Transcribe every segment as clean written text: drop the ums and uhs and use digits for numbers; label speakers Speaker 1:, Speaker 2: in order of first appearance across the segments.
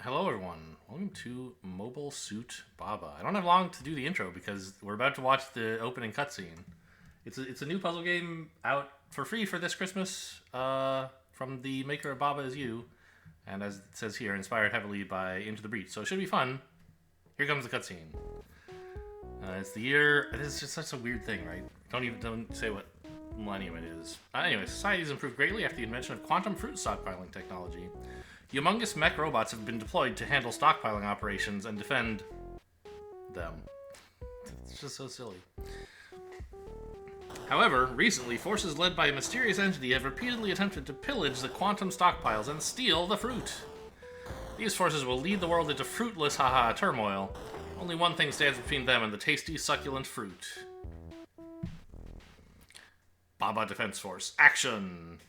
Speaker 1: Hello, everyone. Welcome to Mobile Suit Baba. I don't have long to do the intro because we're about to watch the opening cutscene. It's a new puzzle game out for free for this Christmas from the maker of Baba Is You, and as it says here, inspired heavily by Into the Breach. So it should be fun. Here comes the cutscene. It's the year. It is just such a weird thing, right? Don't say what millennium it is. Anyway, society has improved greatly after the invention of quantum fruit stockpiling technology. Humongous mech robots have been deployed to handle stockpiling operations and defend them. It's just so silly. However, recently, forces led by a mysterious entity have repeatedly attempted to pillage the quantum stockpiles and steal the fruit. These forces will lead the world into fruitless turmoil. Only one thing stands between them and the tasty, succulent fruit. Baba Defense Force, action!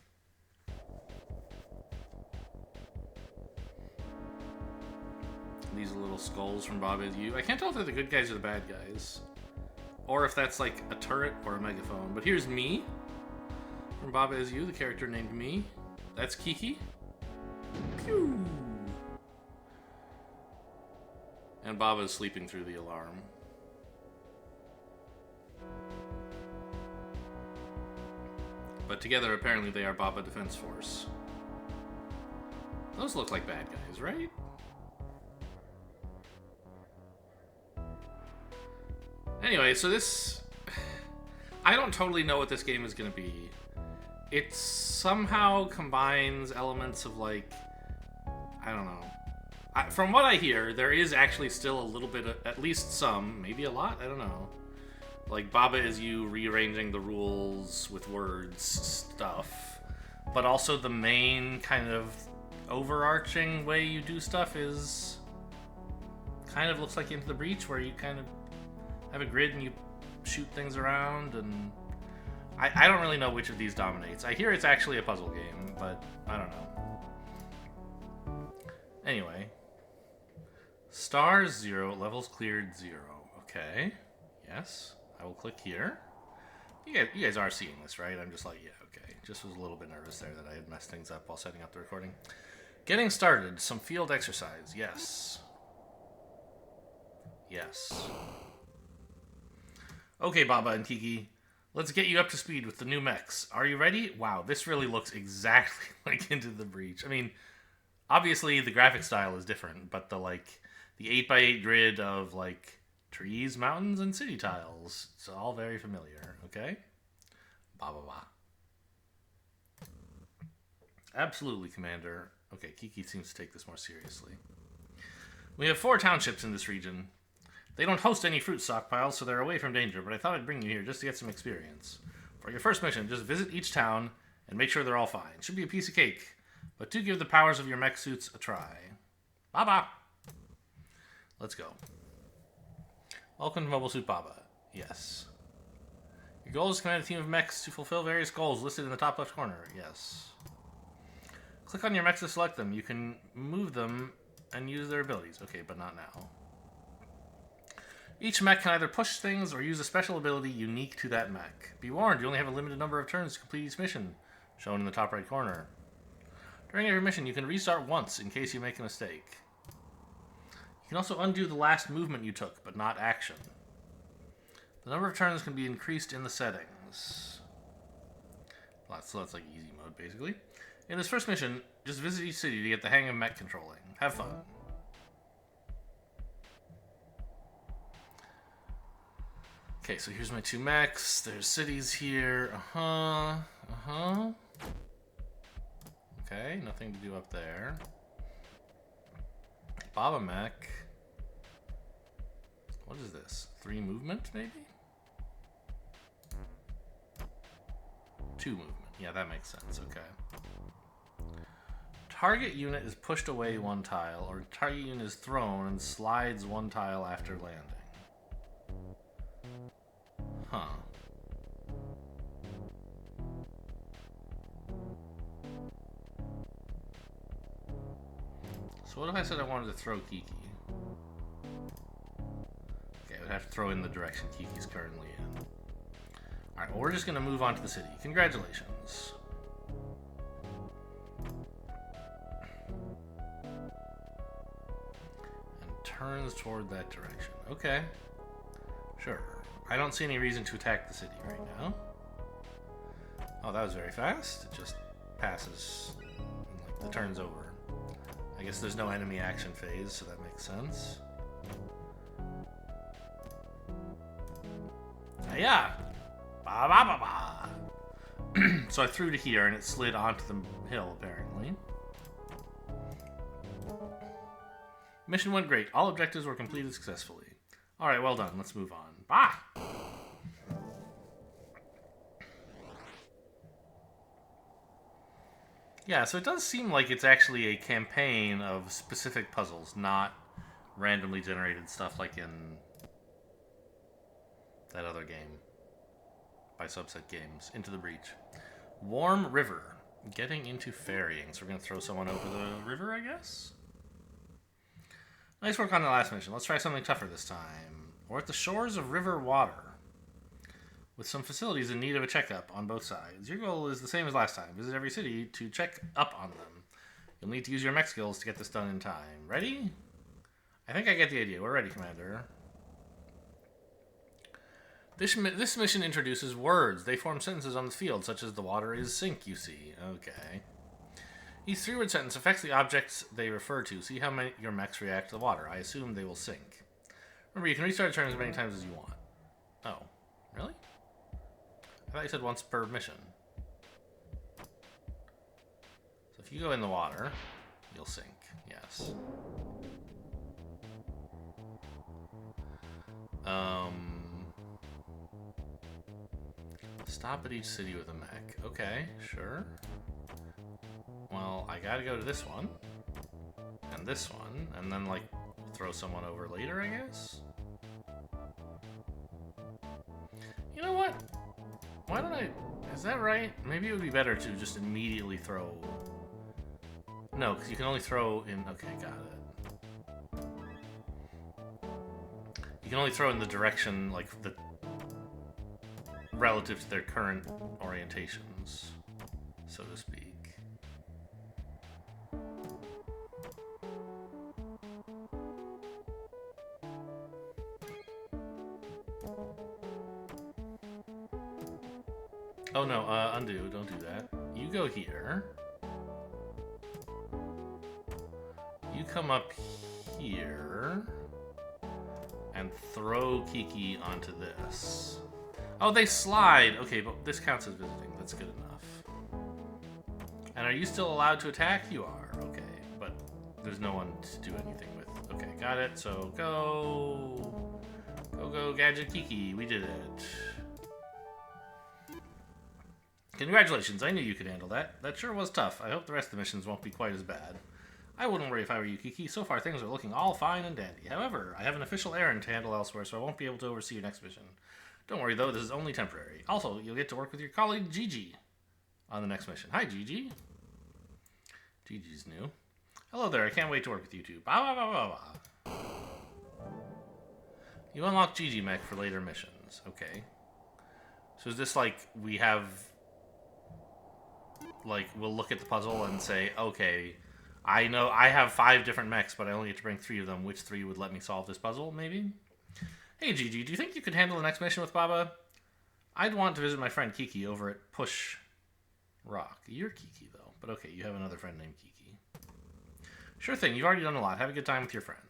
Speaker 1: These little skulls from Baba Is You. I can't tell if they're the good guys or the bad guys. Or if that's like a turret or a megaphone. But here's me from Baba Is You, the character named Me. That's Kiki. Pew! And Baba's sleeping through the alarm. But together, apparently, they are Baba Defense Force. Those look like bad guys, right? Anyway, so this... I don't totally know what this game is going to be. It somehow combines elements of, like... I don't know. From what I hear, there is actually still a little bit of... At least some. Maybe a lot? I don't know. Like, Baba Is You rearranging the rules with words stuff. But also the main kind of overarching way you do stuff is... kind of looks like Into the Breach, where you kind of have a grid and you shoot things around, and I don't really know which of these dominates. I hear it's actually a puzzle game, but I don't know. Anyway. Stars 0, levels cleared 0. Okay. Yes. I will click here. You guys are seeing this, right? I'm just like, yeah, okay. Just was a little bit nervous there that I had messed things up while setting up the recording. Getting started. Some field exercise. Yes. Yes. Okay, Baba and Kiki, let's get you up to speed with the new mechs. Are you ready? Wow, this really looks exactly like Into the Breach. I mean, obviously the graphic style is different, but the 8x8 grid of trees, mountains, and city tiles, it's all very familiar, okay? Baba. Absolutely, Commander. Okay, Kiki seems to take this more seriously. We have 4 townships in this region. They don't host any fruit stockpiles, so they're away from danger, but I thought I'd bring you here just to get some experience. For your first mission, just visit each town and make sure they're all fine. Should be a piece of cake, but do give the powers of your mech suits a try. Baba! Let's go. Welcome to Mobile Suit Baba. Yes. Your goal is to command a team of mechs to fulfill various goals listed in the top left corner. Yes. Click on your mechs to select them. You can move them and use their abilities. Okay, but not now. Each mech can either push things or use a special ability unique to that mech. Be warned, you only have a limited number of turns to complete each mission, shown in the top right corner. During every mission, you can restart once in case you make a mistake. You can also undo the last movement you took, but not action. The number of turns can be increased in the settings. So that's like easy mode, basically. In this first mission, just visit each city to get the hang of mech controlling. Have fun. Okay, so here's my 2 mechs. There's cities here. Okay, nothing to do up there. Baba mech. What is this? 3 movement, maybe? 2 movement. Yeah, that makes sense. Okay. Target unit is pushed away 1 tile, or target unit is thrown and slides 1 tile after landing. Huh. So what if I said I wanted to throw Kiki? Okay, I would have to throw in the direction Kiki's currently in. Alright, well we're just going to move on to the city. Congratulations. turns toward that direction. Okay. Sure. I don't see any reason to attack the city right now. Oh, that was very fast. It just passes. And, like, the turn's over. I guess there's no enemy action phase, so that makes sense. Yeah. Ba ba ba ba. So I threw to here and it slid onto the hill, apparently. Mission went great. All objectives were completed successfully. Alright, well done. Let's move on. Bah! Yeah, so it does seem like it's actually a campaign of specific puzzles, not randomly generated stuff like in that other game by Subset Games. Into the Breach. Warm River. Getting into ferrying. So we're going to throw someone over the river, I guess? Nice work on the last mission. Let's try something tougher this time. We're at the shores of River Water, with some facilities in need of a checkup on both sides. Your goal is the same as last time. Visit every city to check up on them. You'll need to use your mech skills to get this done in time. Ready? I think I get the idea. We're ready, Commander. This mission introduces words. They form sentences on the field, such as the water is sink, you see. Okay. Each three-word sentence affects the objects they refer to. See how your mechs react to the water. I assume they will sink. Remember, you can restart a turn as many times as you want. Oh, really? I thought you said once per mission. So if you go in the water, you'll sink. Yes. Stop at each city with a mech. Okay, sure. Well, I gotta go to this one. And this one. And then, like, throw someone over later, I guess? You know what? Why don't I... Is that right? Maybe it would be better to just immediately throw... No, because you can only throw in... Okay, got it. You can only throw in the direction, like, the... relative to their current orientations, so to speak. Oh no, undo, don't do that. You go here. You come up here. And throw Kiki onto this. Oh, they slide! Okay, but this counts as visiting. That's good enough. And are you still allowed to attack? You are. Okay, but there's no one to do anything with. Okay, got it. So go. Go, Gadget Kiki. We did it. Congratulations, I knew you could handle that. That sure was tough. I hope the rest of the missions won't be quite as bad. I wouldn't worry if I were you, Kiki. So far, things are looking all fine and dandy. However, I have an official errand to handle elsewhere, so I won't be able to oversee your next mission. Don't worry, though, this is only temporary. Also, you'll get to work with your colleague, Gigi, on the next mission. Hi, Gigi. Gigi's new. Hello there, I can't wait to work with you two. Bah, bah, bah, bah, bah. You unlock Gigi mech for later missions. Okay. So is this like, we have... Like, we'll look at the puzzle and say, okay, I know I have 5 different mechs, but I only get to bring 3 of them. Which 3 would let me solve this puzzle, maybe? Hey, Gigi, do you think you could handle the next mission with Baba? I'd want to visit my friend Kiki over at Push Rock. You're Kiki, though. But okay, you have another friend named Kiki. Sure thing, you've already done a lot. Have a good time with your friend.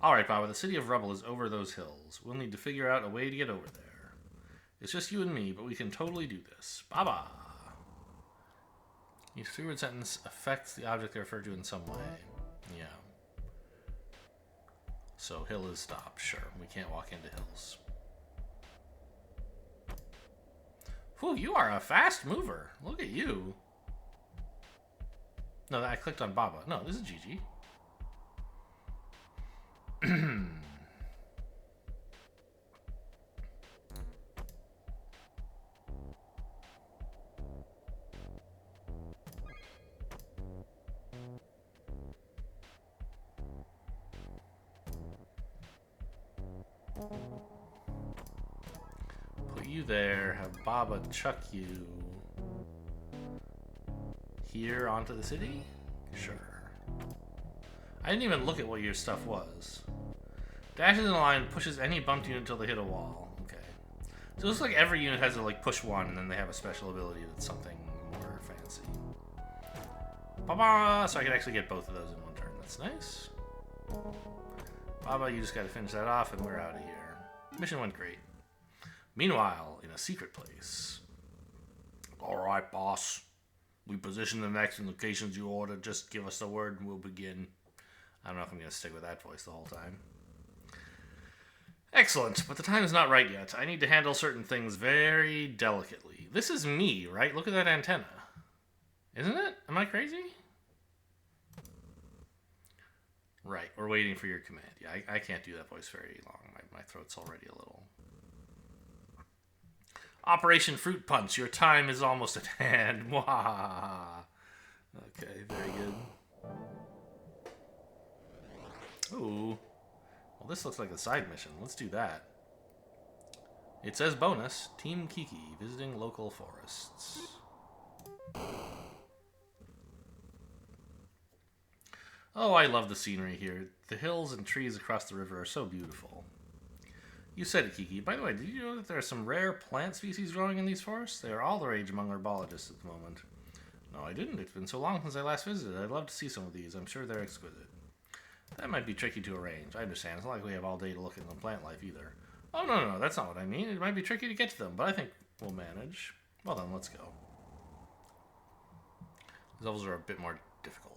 Speaker 1: Alright, Baba, the city of Rubble is over those hills. We'll need to figure out a way to get over there. It's just you and me, but we can totally do this. Baba! Each 3-word sentence affects the object they refer to in some way. Yeah. So, hill is stop. Sure, we can't walk into hills. Whew, you are a fast mover. Look at you. No, I clicked on Baba. No, this is Gigi. Put you there, have Baba chuck you here onto the city? Sure. I didn't even look at what your stuff was. Dashes in a line, pushes any bumped unit until they hit a wall. Okay. So it looks like every unit has to like push one, and then they have a special ability that's something more fancy. Ba-ba! So I can actually get both of those in one turn. That's nice. Baba, you just gotta finish that off, and we're out of here. Mission went great. Meanwhile, in a secret place. Alright, boss. We position the next in locations you order. Just give us the word and we'll begin. I don't know if I'm gonna stick with that voice the whole time. Excellent, but the time is not right yet. I need to handle certain things very delicately. This is me, right? Look at that antenna. Isn't it? Am I crazy? Right, we're waiting for your command. Yeah, I can't do that voice very long. My throat's already a little... Operation Fruit Punch, your time is almost at hand. Mwah. Okay, very good. Ooh. Well, this looks like a side mission. Let's do that. It says bonus, Team Kiki, visiting local forests. Oh, I love the scenery here. The hills and trees across the river are so beautiful. You said it, Kiki. By the way, did you know that there are some rare plant species growing in these forests? They are all the rage among herbologists at the moment. No, I didn't. It's been so long since I last visited. I'd love to see some of these. I'm sure they're exquisite. That might be tricky to arrange. I understand. It's not like we have all day to look into plant life either. Oh, no, that's not what I mean. It might be tricky to get to them, but I think we'll manage. Well then, let's go. These levels are a bit more difficult.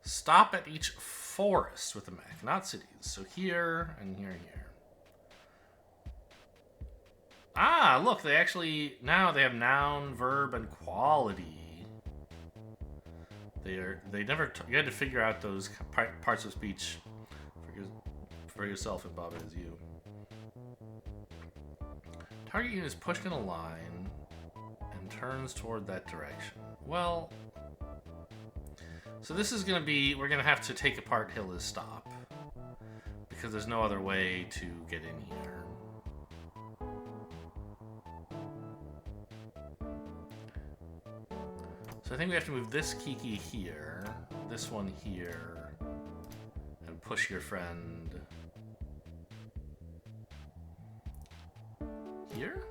Speaker 1: Stop at each forest with the mech, not cities. So here and here and here. Ah, look, they actually now they have noun, verb, and quality. They never. You had to figure out those parts of speech for yourself, and Bob it is you. Target unit is pushed in a line and turns toward that direction. Well. So this is going to be, we're going to have to take apart Hilla's stop. Because there's no other way to get in here. So I think we have to move this Kiki here, this one here, and push your friend here?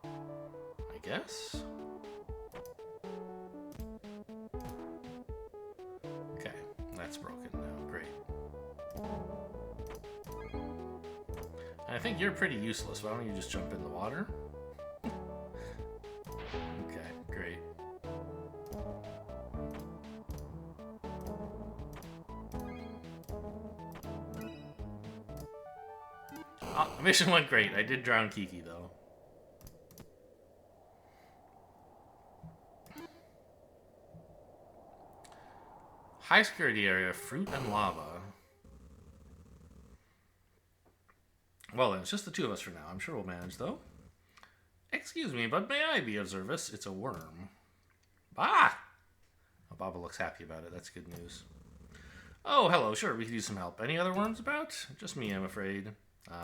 Speaker 1: I guess? That's broken now. Great. And I think you're pretty useless. Why don't you just jump in the water? Okay, great. Oh, mission went great. I did drown Kiki, though. High security area, fruit and lava. Well then, it's just the two of us for now. I'm sure we'll manage, though. Excuse me, but may I be of service? It's a worm. Bah! Oh, Baba looks happy about it. That's good news. Oh, hello. Sure, we could use some help. Any other worms about? Just me, I'm afraid.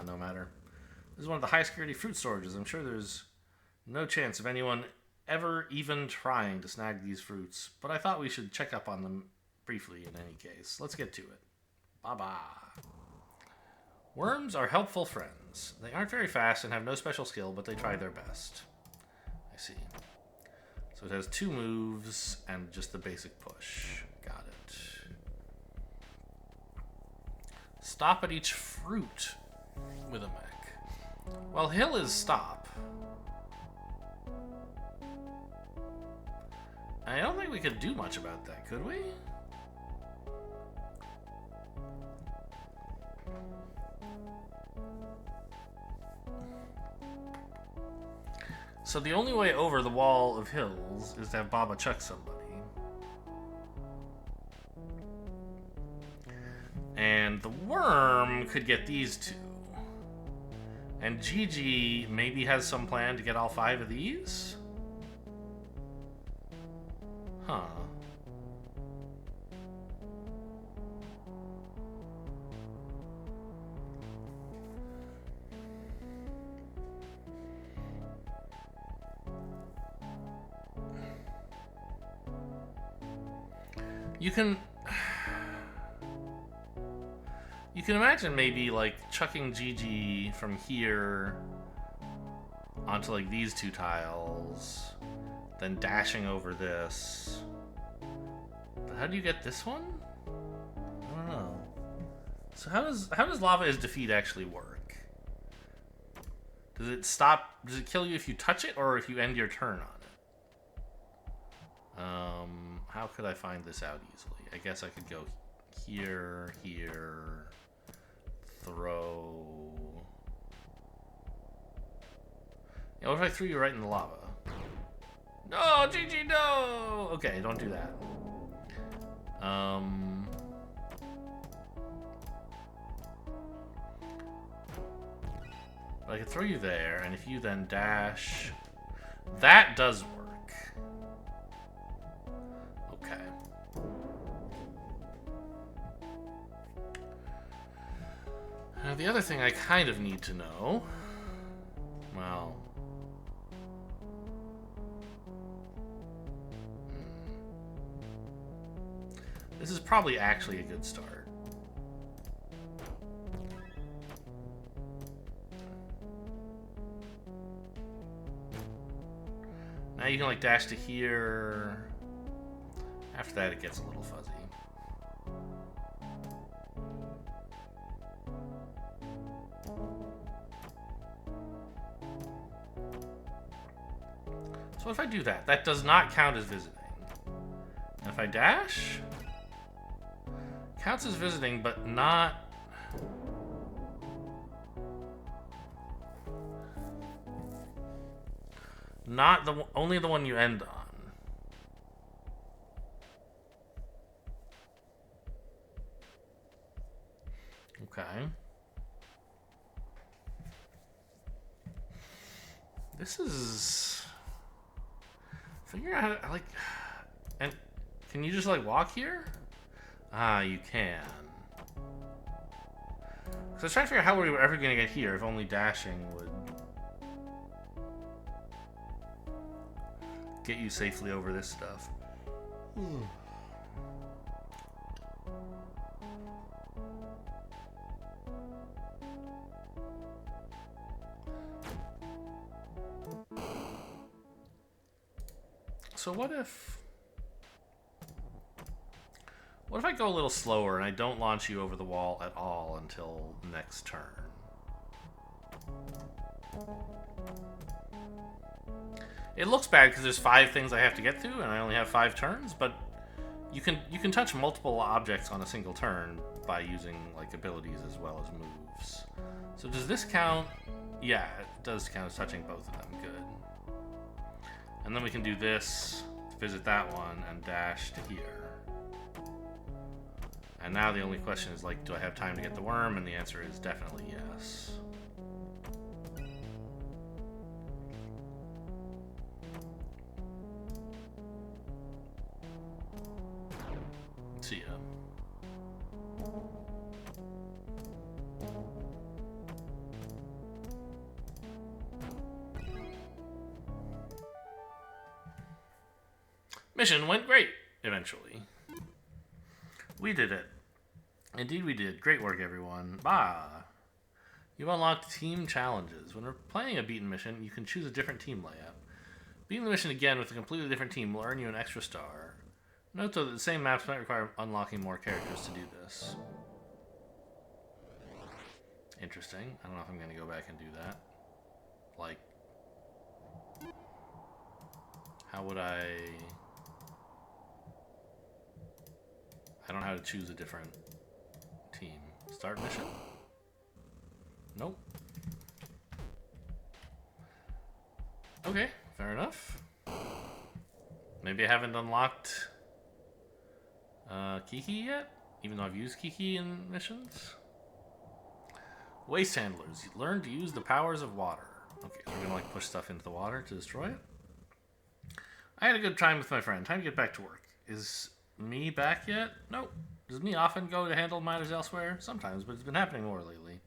Speaker 1: No matter. This is one of the high security fruit storages. I'm sure there's no chance of anyone ever even trying to snag these fruits, but I thought we should check up on them briefly in any case. Let's get to it. Bye-bye. Worms are helpful friends. They aren't very fast and have no special skill, but they try their best. I see. So it has 2 moves and just the basic push. Got it. Stop at each fruit with a mech. Well, hill is stop. I don't think we could do much about that, could we? So the only way over the wall of hills is to have Baba chuck somebody. And the worm could get these 2. And Gigi maybe has some plan to get all 5 of these? Huh. You can... You can imagine maybe, like, chucking Gigi from here onto, like, these two tiles, then dashing over this. But how do you get this one? I don't know. So how does Lava is Defeat actually work? Does it stop... Does it kill you if you touch it, or if you end your turn on it? How could I find this out easily? I guess I could go here, here... Throw. Yeah, what if I threw you right in the lava? No, GG, no! Okay, don't do that. But I could throw you there, and if you then dash... That does work. Okay. Now, the other thing I kind of need to know... Well... This is probably actually a good start. Now you can, like, dash to here. After that, it gets a little fuzzy. So if I do that, that does not count as visiting. And if I dash, counts as visiting, but not... Not the only the one you end on. Okay. This is... Figure out how, like... And can you just, like, walk here? Ah, you can. So I was trying to figure out how we were ever going to get here if only dashing would get you safely over this stuff. So what if I go a little slower and I don't launch you over the wall at all until next turn? It looks bad because there's 5 things I have to get through and I only have 5 turns, but you can touch multiple objects on a single turn by using, like, abilities as well as moves. So does this count? Yeah, it does count as touching both of them. Good. And then we can do this, visit that one, and dash to here. And now the only question is, like, do I have time to get the worm? And the answer is definitely yes. See ya. Mission went great, eventually. We did it. Indeed we did. Great work, everyone. Bah! You've unlocked team challenges. When we're playing a beaten mission, you can choose a different team layout. Beating the mission again with a completely different team will earn you an extra star. Note, though, that the same maps might require unlocking more characters to do this. Interesting. I don't know if I'm going to go back and do that. Like... How would I don't know how to choose a different team. Start mission? Nope. Okay, fair enough. Maybe I haven't unlocked Kiki yet, even though I've used Kiki in missions. Waste handlers. You learn to use the powers of water. Okay, so we're gonna, like, push stuff into the water to destroy it. I had a good time with my friend. Time to get back to work. Is me back yet? Nope. Does me often go to handle matters elsewhere? Sometimes, but it's been happening more lately.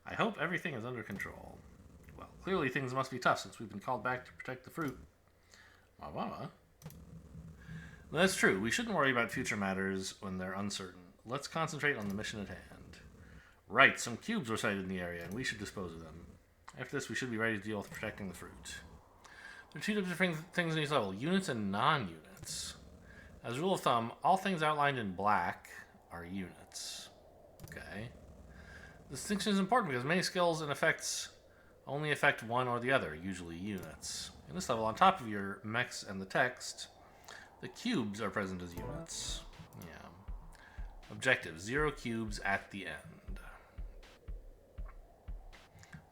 Speaker 1: I hope everything is under control. Well, clearly things must be tough since we've been called back to protect the fruit. Mama. That's true. We shouldn't worry about future matters when they're uncertain. Let's concentrate on the mission at hand. Right, some cubes were sighted in the area, and we should dispose of them. After this, we should be ready to deal with protecting the fruit. There are two different things in each level, units and non-units. As a rule of thumb, all things outlined in black are units. Okay. This distinction is important because many skills and effects only affect one or the other, usually units. In this level, on top of your mechs and the text, the cubes are present as units. Yeah. Objective, 0 cubes at the end.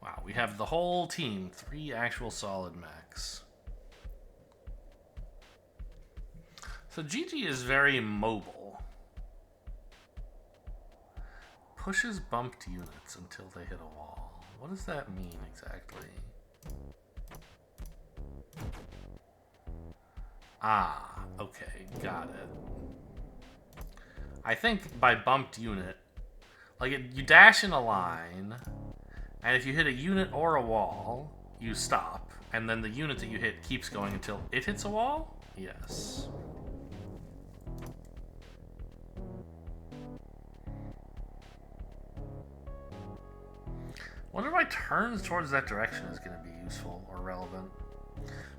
Speaker 1: Wow, we have the whole team, 3 actual solid mechs. So Gigi is very mobile. Pushes bumped units until they hit a wall. What does that mean exactly? Ah, okay, got it. I think by bumped unit, like you dash in a line, and if you hit a unit or a wall, you stop, and then the unit that you hit keeps going until it hits a wall? Yes. Wonder if my turns towards that direction is going to be useful or relevant.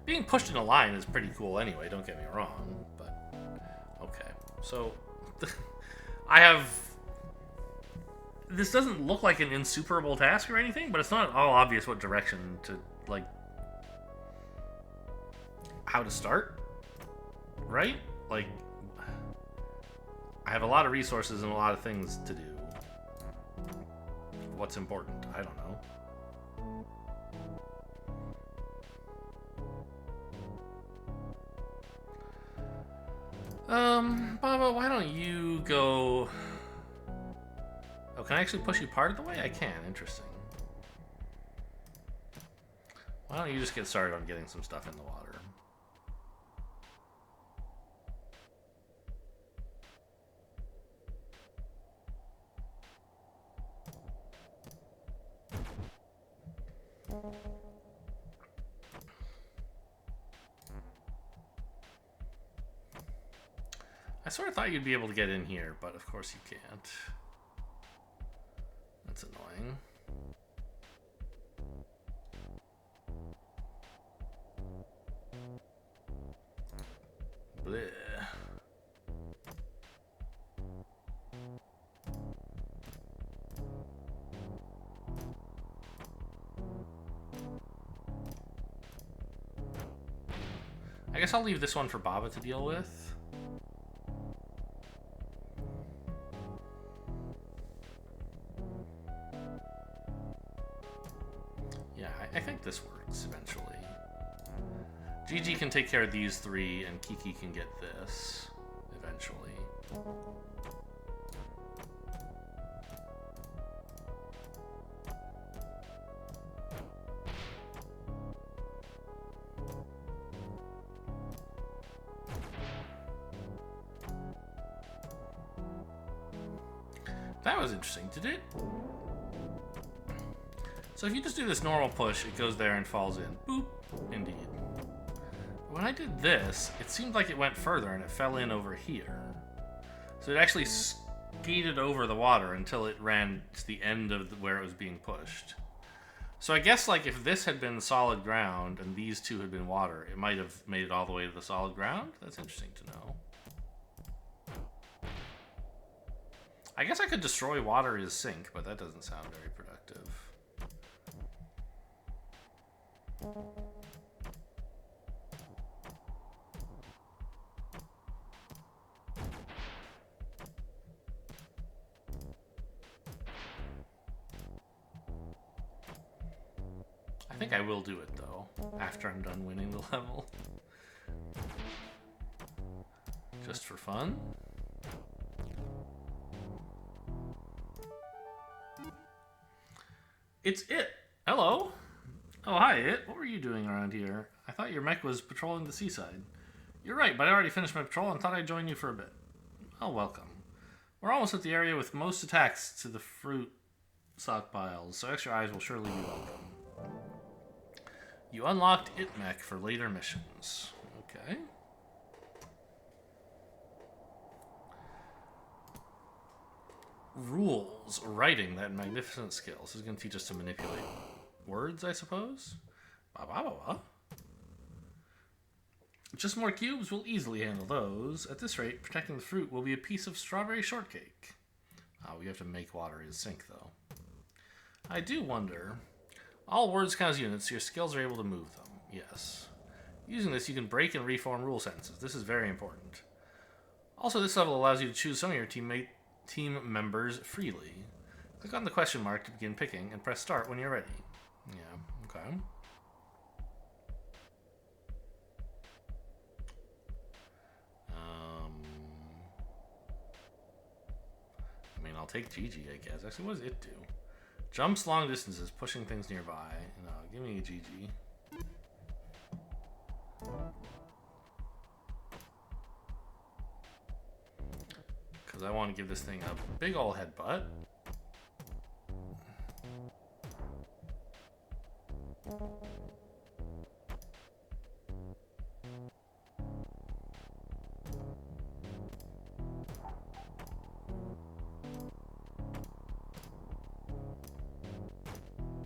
Speaker 1: Being pushed in a line is pretty cool anyway, don't get me wrong, but okay. So, I have... This doesn't look like an insuperable task or anything, but it's not at all obvious what direction to, like... How to start, right? Like, I have a lot of resources and a lot of things to do. What's important? I don't know. Baba, why don't you go... Oh, can I actually push you part of the way? I can. Interesting. Why don't you just get started on getting some stuff in the water? I sort of thought you'd be able to get in here, but of course you can't. That's annoying. Blech. I guess I'll leave this one for Baba to deal with. Yeah, I think this works eventually. Gigi can take care of these 3, and Kiki can get this eventually. That was interesting. Did it? So if you just do this normal push, it goes there and falls in. Boop. Indeed. When I did this, it seemed like it went further and it fell in over here. So it actually skated over the water until it ran to the end of where it was being pushed. So I guess like if this had been solid ground and these 2 had been water, it might have made it all the way to the solid ground. That's interesting to know. I guess I could destroy water as sink, but that doesn't sound very productive. I think I will do it, though, after I'm done winning the level. Just for fun. It's It! Hello! Oh, hi, It. What were you doing around here? I thought your mech was patrolling the seaside. You're right, but I already finished my patrol and thought I'd join you for a bit. Oh, welcome. We're almost at the area with most attacks to the fruit stockpiles, so extra eyes will surely be welcome. You unlocked It mech for later missions. Okay. rules writing that magnificent skill. This is going to teach us to manipulate words, I suppose. Ba ba ba ba. Just more cubes will easily handle those. At this rate, protecting the fruit will be a piece of strawberry shortcake. We have to make water in sync, though. I do wonder. All words count as units, so your skills are able to move them. Yes. Using this, you can break and reform rule sentences. This is very important. Also, this level allows you to choose some of your team members freely. Click on the question mark to begin picking, and press start when you're ready. Yeah, okay. I mean, I'll take Gigi, I guess. Actually, what does it do? Jumps long distances, pushing things nearby. No, give me Gigi. Because I want to give this thing a big ol' headbutt.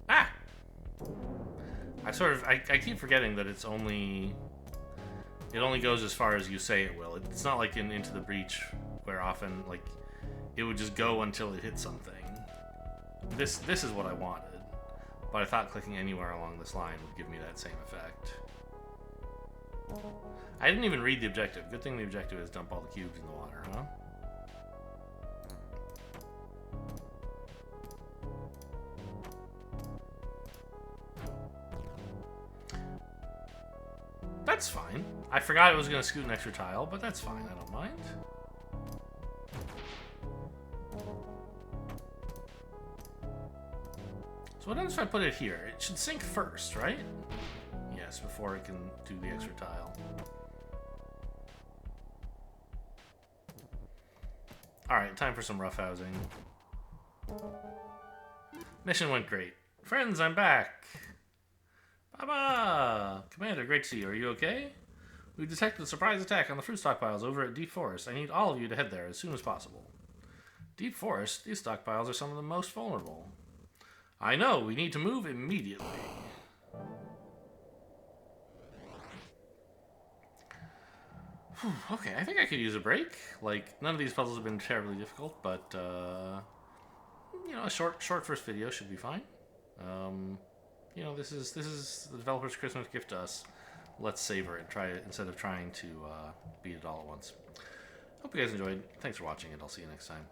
Speaker 1: Ah! I keep forgetting that it only goes as far as you say it will. It's not like in Into the Breach where often like it would just go until it hit something. This is what I wanted, but I thought clicking anywhere along this line would give me that same effect. I didn't even read the objective. Good thing the objective is dump all the cubes in the water, huh? That's fine. I forgot it was going to scoot an extra tile, but that's fine. I don't mind. So what happens if I put it here? It should sink first, right? Yes, before it can do the extra tile. Alright, time for some roughhousing. Mission went great. Friends, I'm back! Baba! Commander, great to see you. Are you okay? We detected a surprise attack on the fruit stockpiles over at Deep Forest. I need all of you to head there as soon as possible. Deep Forest? These stockpiles are some of the most vulnerable. I know, we need to move immediately. Whew, okay, I think I could use a break. Like, none of these puzzles have been terribly difficult, but, you know, a short first video should be fine. You know, this is the developer's Christmas gift to us. Let's savor it. Try it instead of trying to beat it all at once. Hope you guys enjoyed. Thanks for watching, and I'll see you next time.